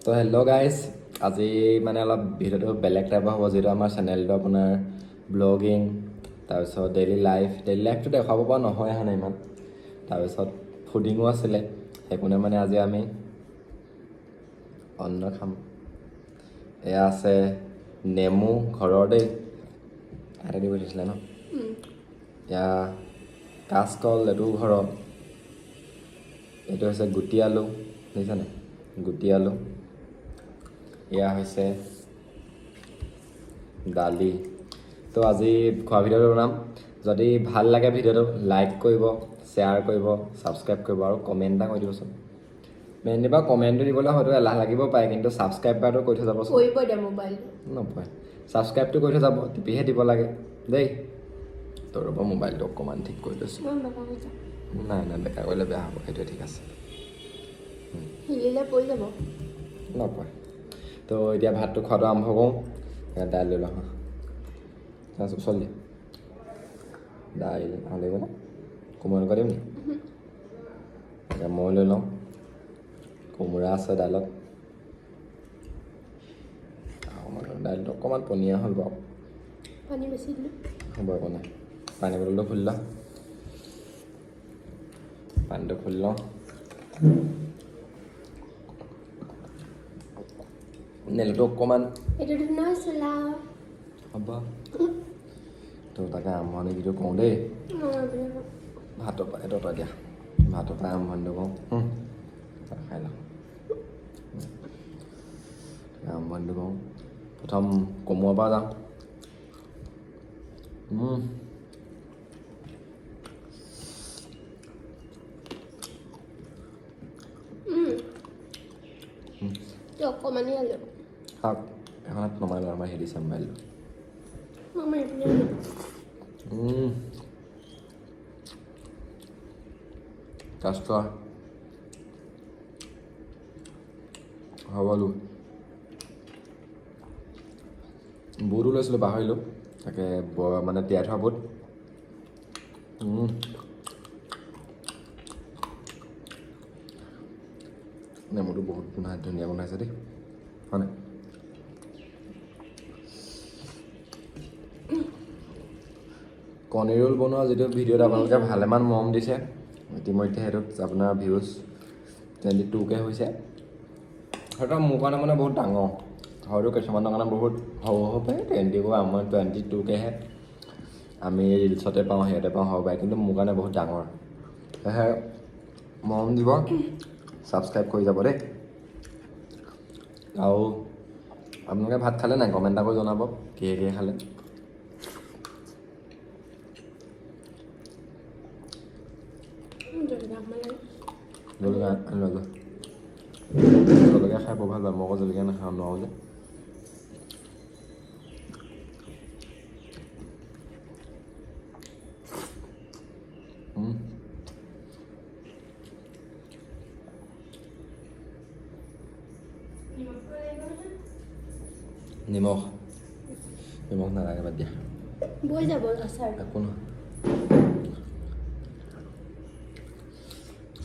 তো hello' guys, আজি মানে অলপ ভিডিঅ'টো বেলেগ টাইপৰ হ'ব, যিটো আমাৰ চেনেলটো আপোনাৰ ব্লগিং, তাৰপিছত ডেইলি লাইফটো দেখাব পৰা নহয় মানে ইমান, তাৰপিছত ফুডিঙো আছিলে, সেইকাৰণে মানে আজি আমি অন্ন খাম। এয়া আছে নেমু ঘৰৰ দেই, হাতে দিব দিছিলে ন। এয়া কাচকল, এইটো ঘৰৰ। এইটো হৈছে গুটি আলু, দেখিছানে গুটি আলু। এয়া হৈছে দালি। তো আজি খোৱা ভিডিঅ'টো বনাম। যদি ভাল লাগে ভিডিঅ'টো লাইক কৰিব, শ্বেয়াৰ কৰিব, ছাবস্ক্ৰাইব কৰিব আৰু কমেণ্ট এটা কৰি দিবচোন। মেইনলি বাৰু কমেণ্টটো দিবলৈ হয়তো এলাহ লাগিব পাৰে, কিন্তু ছাবস্ক্ৰাইব কৰাটো কৰি থৈ যাবচোন। নপৰে, ছাবস্ক্ৰাইবটো কৰি থৈ যাব, টিপিহে দিব লাগে দেই। তোৰ পৰা মোবাইলটো অকণমান ঠিক কৰি লৈছোঁ। নাই বেকাৰ কৰিলে বেয়া হ'ব, সেইটোৱে ঠিক আছে। নপৰে। তো এতিয়া ভাতটো খোৱাটো আৰম্ভ কৰোঁ। দাইল লৈ লওঁ, চলি দাইল ভাল লাগিব নে কোমোৰা কৰিম নি? মই লৈ লওঁ, কোমোৰা আছে দাইলত। দাইলটো অকণমান পনীয়া হ'ল বাৰু, পানী বেছি দিলোঁ হ'ব একো নাই। পানী বটলটো খুলি লওঁ, পানীটো খুলি লওঁ। নেলটো অকণমান হ'ব। তো তাকে আৰম্ভণি ভিডিঅ' কৰোঁ দেই। ভাতৰ পৰা এইটো দিয়া, ভাতৰ পৰা আৰম্ভণিটো কৰোঁ। খাই লওঁ, আৰম্ভণিটো কৰোঁ। প্ৰথম কোমোৰাৰ পৰা যাওঁ। অকণমানি আলু শাক এখনত নমাই লওঁ, আমাৰ হেৰি চাম্বাইলটো। কাষ্টৰ হ'বলো বুটো লৈছিলোঁ, পাহৰিলোঁ। তাকে মানে তিয়াই থোৱা বুট। নেমুটো বহুত ধুনীয়া বনাইছে দেই, হয়নে? কণী ৰোল বনোৱা যিটো ভিডিঅ'ত আপোনালোকে ভালেমান মৰম দিছে, ইতিমধ্যে সেইটোত আপোনাৰ ভিউজ 22K হৈছে। সেইটো মোৰ কাৰণে মানে বহুত ডাঙৰ, হয়তো কিছুমানৰ কাৰণে বহুত সৰু হ'ব পাৰে। 20K আমাৰ 22Kহে আমি ৰিলচতে পাওঁ, সিহঁতে পাওঁ হ'ব পাৰে, কিন্তু মোৰ কাৰণে বহুত ডাঙৰ। সেয়েহে মৰম দিব, ছাবস্ক্ৰাইব কৰি যাব দেই। আৰু আপোনালোকে ভাত খালে নাই? কমেণ্ট এটা কৰি জনাব কিহে খালে। জলকীয়া আনি লওঁ, জলকীয়া খাই বৰ ভাল পাওঁ, মই আকৌ জলকীয়া নাখাওঁ, নোৱাৰোঁ যে। নিমখ নালাগে, বাদ দিয়া, বৈ যাব আচাৰ। একো নহয়।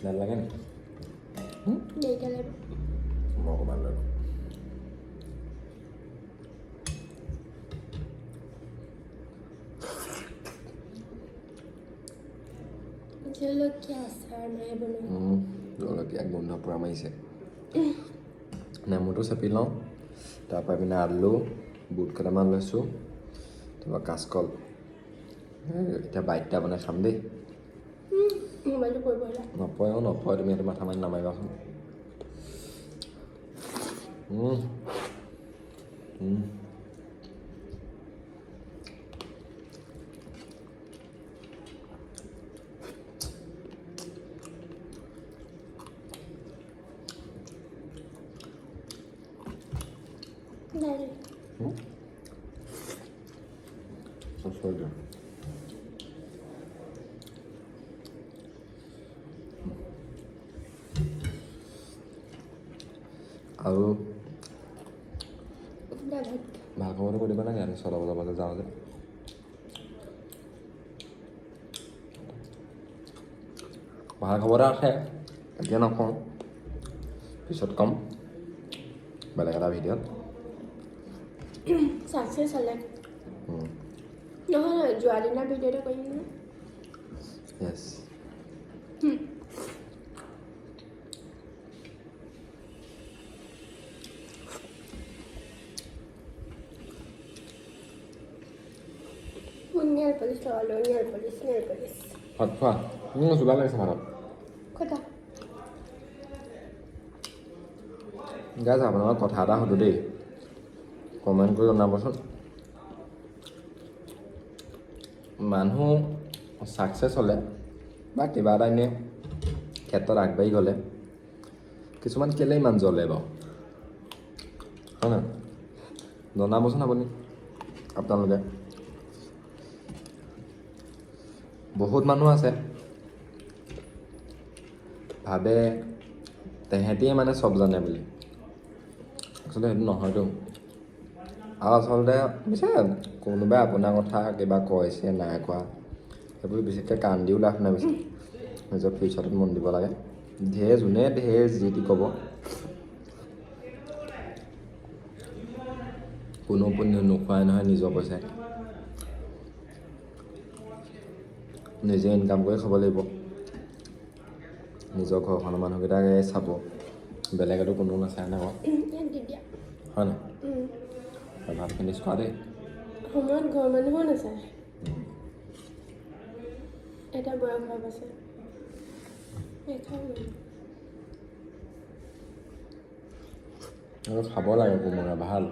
দাইল লাগে নি? মই অকণমান লৈ লওঁ। জলকীয়া আচাৰ নাই বনোৱা। জলকীয়া গোন্ধ পূৰা মাৰিছে। নেমুটো চেপি লওঁ, তাৰপৰা পিনে আলু, বুট কেইটামান লৈছোঁ, তাৰপৰা কাচকল। এতিয়া বাইট এটা বনাই খাম দেই। মোবাইলটো পৰিব হ'লে নপৰে, তুমি এইটো মাথা মাৰি নামাৰিবাচোন। আৰু ভাল খবৰটো কৈ দিবা লাগে, আমি 6টা বজাৰ বজাত যাওঁ যে। ভাল খবৰ এটা আছে, এতিয়া নকওঁ, পিছত ক'ম। বেলেগ এটা ভিডিঅ'ত ছাকচেছ হ'লে নহয় যোৱা দিনৰ ভিডিঅ'টো কৰিম ন য়েছ নেল পলিচ লগালোঁ নেল পলিচ ভাত খোৱা চুলা লাগিছে ভাতত কথা গাইজ আপোনালোকক কথা এটা সুধোঁ দেই কমেণ্ট কৰি জনাবচোন মানুহ ছাকচেছ হ'লে বা কিবা এটা এনেই ক্ষেত্ৰত আগবাঢ়ি গ'লে কিছুমান কেলে ইমান জ্বলে বাৰু হয় নহয় জনাবচোন আপোনালোকে বহুত মানুহ আছে ভাবে তেহেঁতিয়ে মানে চব জানে বুলি আচলতে সেইটো নহয়তো আৰু আচলতে পিছে কোনোবাই আপোনাৰ কথা কিবা কৈছে নাই কোৱা সেইবোৰ বিশেষকৈ কাণ দিও লাভ নাই পিছে নিজৰ ফিউচাৰটোত মন দিব লাগে যোনে যি টি ক'ব কোনো নোখোৱাই নহয় নিজৰ পইচাই নিজে ইনকাম কৰি খাব লাগিব নিজৰ ঘৰখনৰ মানুহকেইটাকে চাব বেলেগতো কোনো নাচায় নহয় হয় নাই ভাত ফিনিছ কৰা দেই সময়ত ঘৰৰ মানুহো নাচায় এটা বয়স হোৱাৰ পাছত আৰু খাব লাগে কোমোৰা ভাল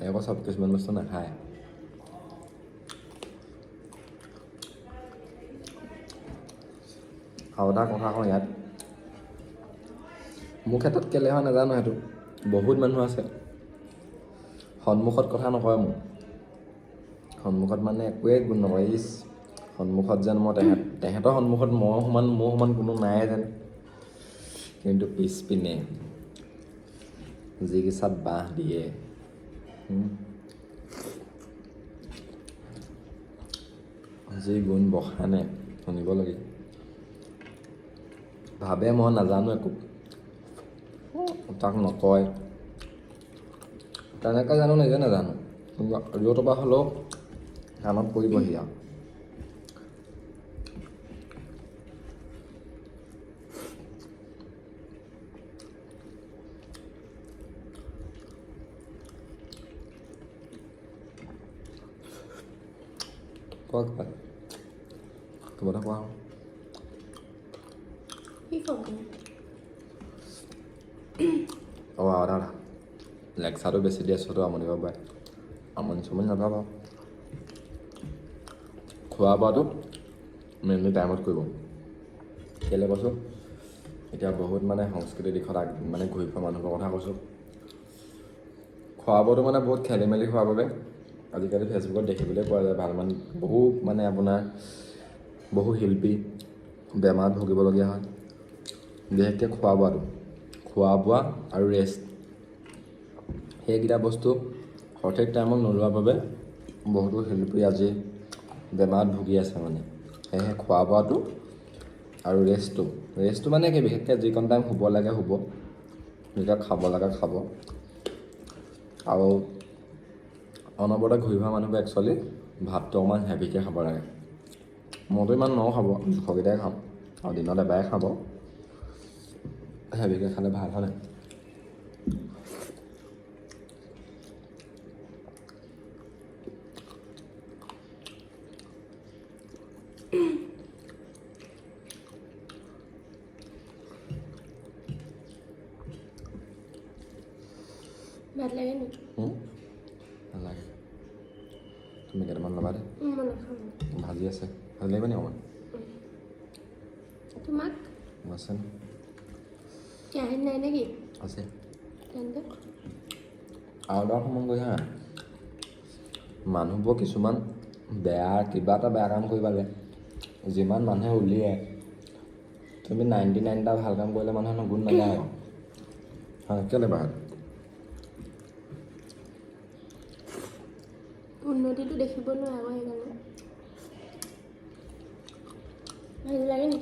আকৌ চব কিছুমান বস্তু নাখায় আৰু এটা কথা কওঁ ইয়াত মোৰ ক্ষেত্ৰত কেলে হয় নাজানো সেইটো বহুত মানুহ আছে সন্মুখত কথা নকয় মোক সন্মুখত মানে একোৱেই গুণ নকয় সন্মুখত যেন মই তেহেঁতৰ সন্মুখত মোৰ সমান কোনো নাই যেন কিন্তু পিছপিনে যিকেইচাত বাঁহ দিয়ে যি গুণ বখানে শুনিবলগীয়া ভাবে মই নাজানো একো তাক নকয় তেনেকৈ জানো নিজে নাজানো কিন্তু য'ৰ পৰা হ'লেও কাণত পৰিবহি আৰু কোৱা কিবা এটা কোৱা কি ক'ম আৰু লেকচাৰটো বেছি দি আছোঁতো আমনি পাব পাৰে আমনি নাপাবা খোৱা বোৱাটো মেইনলি টাইমত কৰিব কেলৈ কৈছোঁ এতিয়া বহুত মানে সংস্কৃতিৰ দিশত মানে ঘূৰি ফুৰা মানুহৰ কথা কৈছোঁ খোৱা বোৱাটো মানে বহুত খেলি মেলি হোৱাৰ বাবে আজিকালি ফেচবুকত দেখিবলৈ পোৱা যায় বহু শিল্পী বেমাৰত ভুগিবলগীয়া হয় বিশেষকৈ খোৱা বোৱা আৰু ৰেষ্ট সেইকেইটা বস্তু সঠিক টাইমত নোলোৱাৰ বাবে বহুতো শিল্পী আজি বেমাৰত ভুগি আছে মানে সেয়েহে খোৱা বোৱাটো আৰু ৰেষ্টটো মানে কি বিশেষকৈ যিকণ টাইম শুব লাগে শুব যেতিয়া খাব লাগে খাব আৰু অনবৰতে ঘূৰি ফুৰা মানুহবোৰ একচুৱেলি ভাতটো অকণমান হেভিকৈ খাব লাগে মইতো ইমান খাব জোখৰকেইটাই খাওঁ আৰু দিনত এবাৰে খাব হেভিকৈ খালে ভাল হয় নাই ভাত লাগে নেকি নালাগে তুমি কেইটামান ল'বা দেই মই নাখাওঁ ভাজি আছে ভাজি লাগিব নি অকণমান তোমাক আছে ন কেৰাহীত নাই নেকি আছে তেন্তে আৰু এটা সময় গৈ হা মানুহবোৰ কিছুমান কিবা এটা বেয়া কাম কৰিব লাগে যিমান মানুহে উলিয়াই তুমি 99টা ভাল কাম কৰিলে মানুহৰ গুণ নাযায় হয় কেলৈ বাৰু উন্নতিটো দেখিব নোৱাৰে আকৌ সেইকাৰণে ভাজি লাগে নি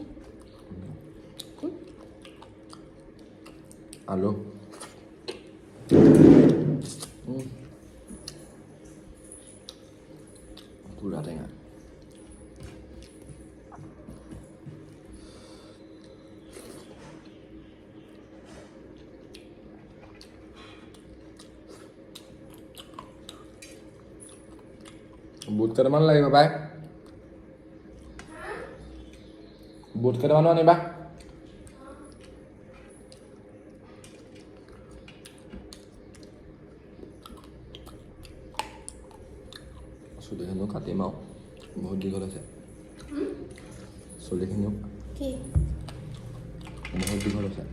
আলু বুট কেইটামান লাগিব পাই বুট কেইটামানো আনিবা চুলিখিনিও কাটিম আৰু বহুত দীঘল হৈছে চুলিখিনিও কি বহুত দীঘল হৈছে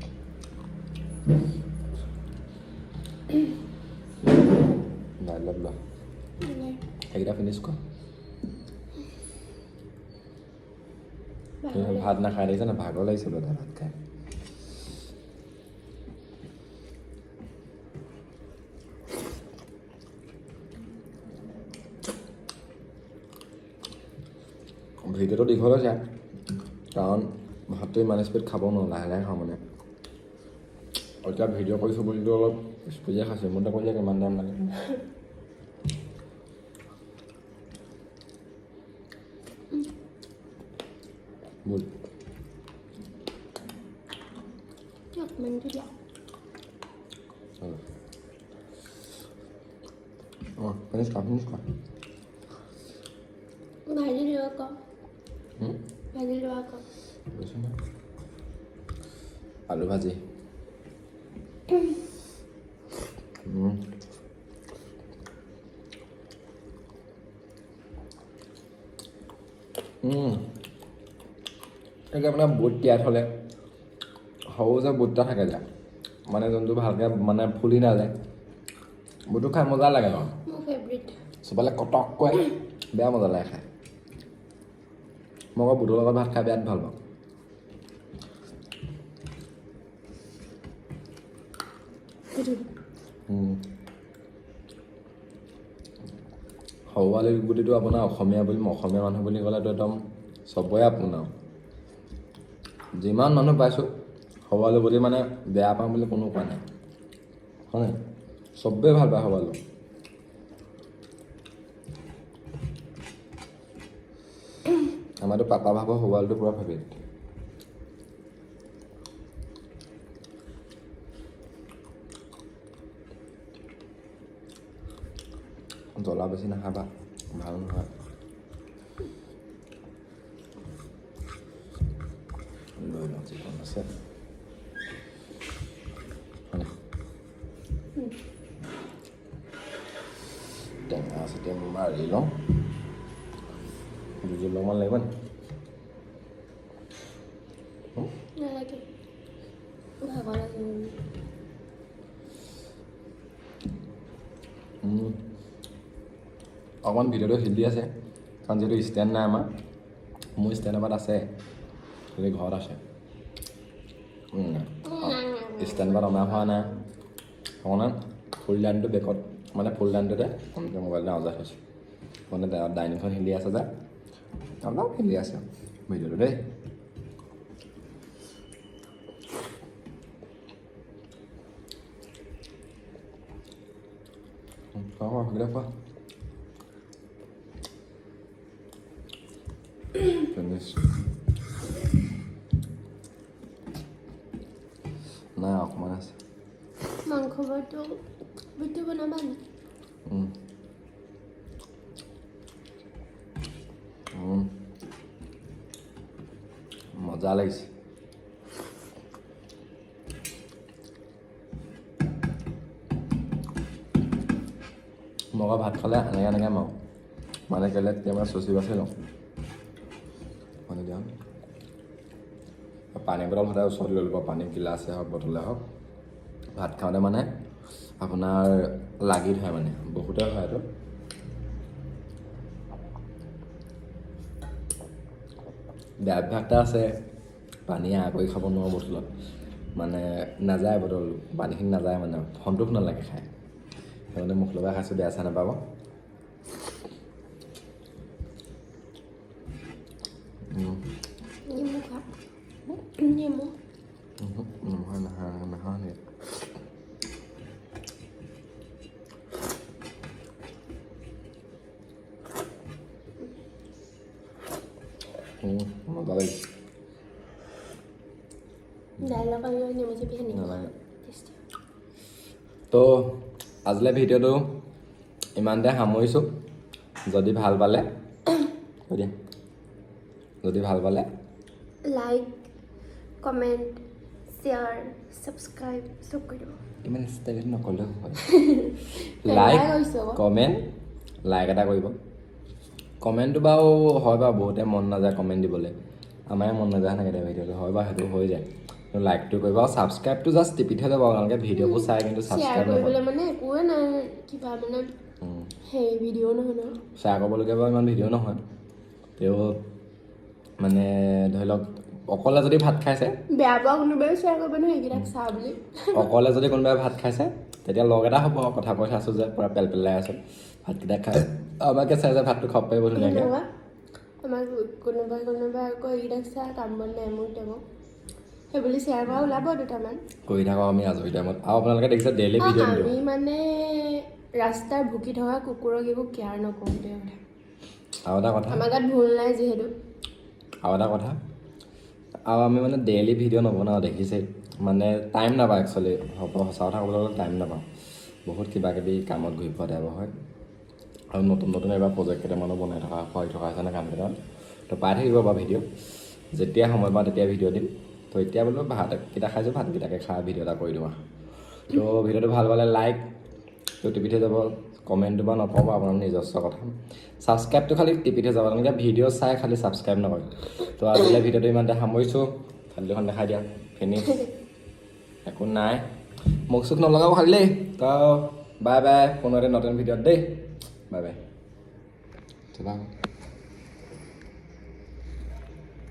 দাইলত লোৱা সেইকেইটা ফিনিছ কৰা তুমি ভাত নাখাই দেখিছা না ভাগৰ লাগিছে বোলে ভাত খাই ভিডিঅ'টো দীঘল হৈছে কাৰণ ভাতটো ইমান স্পীড খাব নোৱাৰোঁ লাহে লাহে খাওঁ মানে এতিয়া ভিডিঅ' কৰিছোঁ বুলিতো অলপ স্পীডে খাইছোঁ মোৰতো কৰিলে কিমান টাইম লাগে বুট অকণমানটো দিয়া অঁ ফিনিছ কৰা ভাজি লোৱা আকৌ ভাজি লোৱা আকৌ বুজিছোঁ না আলু ভাজি এতিয়া আপোনাৰ বুট তিয়াই থ'লে সৰু যে বুট এটা থাকে যে মানে যোনটো ভালকৈ মানে ফুলি নাযায় বুটটো খাই মজা লাগে ন মোৰ ফেভৰেট চবলে কটককৈ বেয়া মজা লাগে খাই মই আকৌ বুটৰ লগত ভাত খাই বিৰাট ভাল পাওঁ সৰু আলু গুটিটো আপোনাৰ অসমীয়া মানুহ বুলি ক'লেতো একদম চবৰে আপোনাৰ যিমান মানুহ পাইছোঁ সৰু আলু গুটি মানে বেয়া পাওঁ বুলি কোনো কোৱা নাই হয় চবেই ভাল পায় সৰু আলু আমাৰতো পাপা ভাগৰ সৰু আলুটো পুৰা ফেভৰেট জ্বলা বেছি নাখাবা ভাল নহয় লৈ লওঁ চিকন আছে টেঙা আছে টেঙা মাৰি লওঁ দুজোলামান লাগিব নি নালাগে ভাগৰ লাগে অকণমান ভিডিঅ'টো হিলি আছে কাৰণ যিহেতু ষ্টেণ্ড নাই আমাৰ মোৰ ষ্টেণ্ড এপাত আছে যদি ঘৰত আছে ষ্টেণ্ড এপাত অনা হোৱা নাই অকণমান ফুল ডাইনটো বেকত মানে ফুল ডাইনটোতে এনেকৈ মোবাইলটো আওজাই থৈছোঁ মানে ডাইনিংখন হিলি আছে যে অলপ হিলি আছে ভিডিঅ'টো দেই সেইকেইটা খোৱা নাই অকণমান আছে মাংস বৰটো ভিডিঅ' বনাবা নি মজা লাগিছে মই ভাত খালে এনেকৈ মাৰোঁ মানে কেলৈ তেতিয়া চচি বাচি লওঁ মানে দিয়া পানী বটল সদায় ওচৰত লৈ ল'ব পানী গিলাচে হওক বটলে হওক ভাত খাওঁতে মানে আপোনাৰ লাগি ধৰে মানে বহুতে হয় এইটো বেয়া অভ্যাস এটা আছে পানী কৰি খাব নোৱাৰোঁ বটলত মানে নাযায় বটল পানীখিনি নাযায় মানে সন্তোষ নালাগে খাই সেইকাৰণে মুখ লগাই খাইছোঁ বেয়া চেয়া নাপাব নেমু খা নেমু নহয় নাখাওঁ মজা লাগিছে দাইলৰ কাৰণে নেমু চেপি সানি নালাগে তো আজিলৈ ভিডিঅ'টো ইমানতে সামৰিছোঁ যদি ভাল পালে কৈ দিয়া যদি ভাল পালে লাইক কমেণ্ট শ্বেয়াৰ ছাবস্ক্ৰাইব চব কৰি দিব ইমান ষ্টাইলত নক'লেও হয় এটাই লাইক কৈছোঁ আকৌ। কমেণ্ট লাইক এটা কৰিব কমেণ্টটো বাৰু হয় বাৰু বহুতে মন নাযায় কমেণ্ট দিবলৈ আমাৰে মন নাযায় সেনেকৈ দিয়া ভিডিঅ'টো হয় বাৰু সেইটো হৈ যায় কিন্তু লাইকটো কৰিব আৰু ছাবস্ক্ৰাইবটো জাষ্ট টিপি থৈ যাব আপোনালোকে ভিডিঅ'বোৰ চাই কিন্তু শ্বেয়াৰ ছাবস্ক্ৰাইব নকৰে কৰিবলৈ মানে একোৱে নাই কিবা মানে সেই ভিডিঅ' নহয় ন শ্বেয়াৰ কৰিবলগীয়া বাৰু ইমান ভিডিঅ' নহয় তেওঁ মানে ধৰি লওক অকলে যদি ভাত খাইছে বেয়া পোৱা কোনোবাই শ্বেয়াৰ কৰিব নহয় সেইকেইটাক চা বুলি অকলে যদি কোনোবাই ভাত খাইছে তেতিয়া লগ এটা হ'ব আৰু কথা কৈ আছোঁ যে পূৰা পেলাই আছোঁ ভাতকেইটা খাই আমাকে চাই যে ভাতটো খাব পাৰিব ধুনীয়াকৈ তেনেকুৱা আমাৰ কোনোবাই আকৌ এইকেইটাক চা কাম বন নাই মোৰ তেওঁক সেই বুলি শ্বেয়াৰ কৰা ওলাব দুটামান কৰি থাকোঁ আমি আজৰি টাইমত আৰু আপোনালোকে দেখিছে ডেইলি ভিডিঅ' দিওঁ আমি মানে ৰাস্তাৰ ভুকি থকা কুকুৰক এইবোৰ কেয়াৰ নকৰোঁ তেওঁ কথা আৰু এটা কথা আমাৰ গাত ভুল নাই যিহেতু আৰু এটা কথা আৰু আমি মানে ডেইলি ভিডিঅ' নবনাওঁ দেখিছেই মানে টাইম নাপাওঁ একচুৱেলি সঁচা কথা ক'বলৈ গ'লে টাইম নাপাওঁ বহুত কিবা কিবি কামত ঘূৰি ফুৰা টাইপৰ হয় আৰু নতুন নতুন এইবাৰ প্ৰজেক্ট কেইটামানো বনাই থকা কৰি থকা হৈছে নে কাম কেইটামান তো পাই থাকিব বাৰু ভিডিঅ' যেতিয়া সময় পাওঁ তেতিয়া ভিডিঅ' দিম তো এতিয়া বোলো ভাতকেইটা খাইছোঁ ভাতকেইটাকে খাই ভিডিঅ' এটা কৰি দিওঁ তো ভিডিঅ'টো ভাল পালে লাইক তো টিপি থৈ যাব কমেণ্টটো বা নক'ব আপোনাৰ নিজস্ব কথা ছাবস্ক্ৰাইবটো খালি টিপি থৈ যাব তেনেকৈ ভিডিঅ' চাই খালি ছাবস্ক্ৰাইব নকৰে তো আজিলৈ ভিডিঅ'টো ইমানতে সামৰিছোঁ খালিখন দেখাই দিয়া ফিনিছ একো নাই মুখ চুখ নলগাব খালি দেই তো বাই বাই কোনো এটা নতুন ভিডিঅ'ত দেই বাই বাই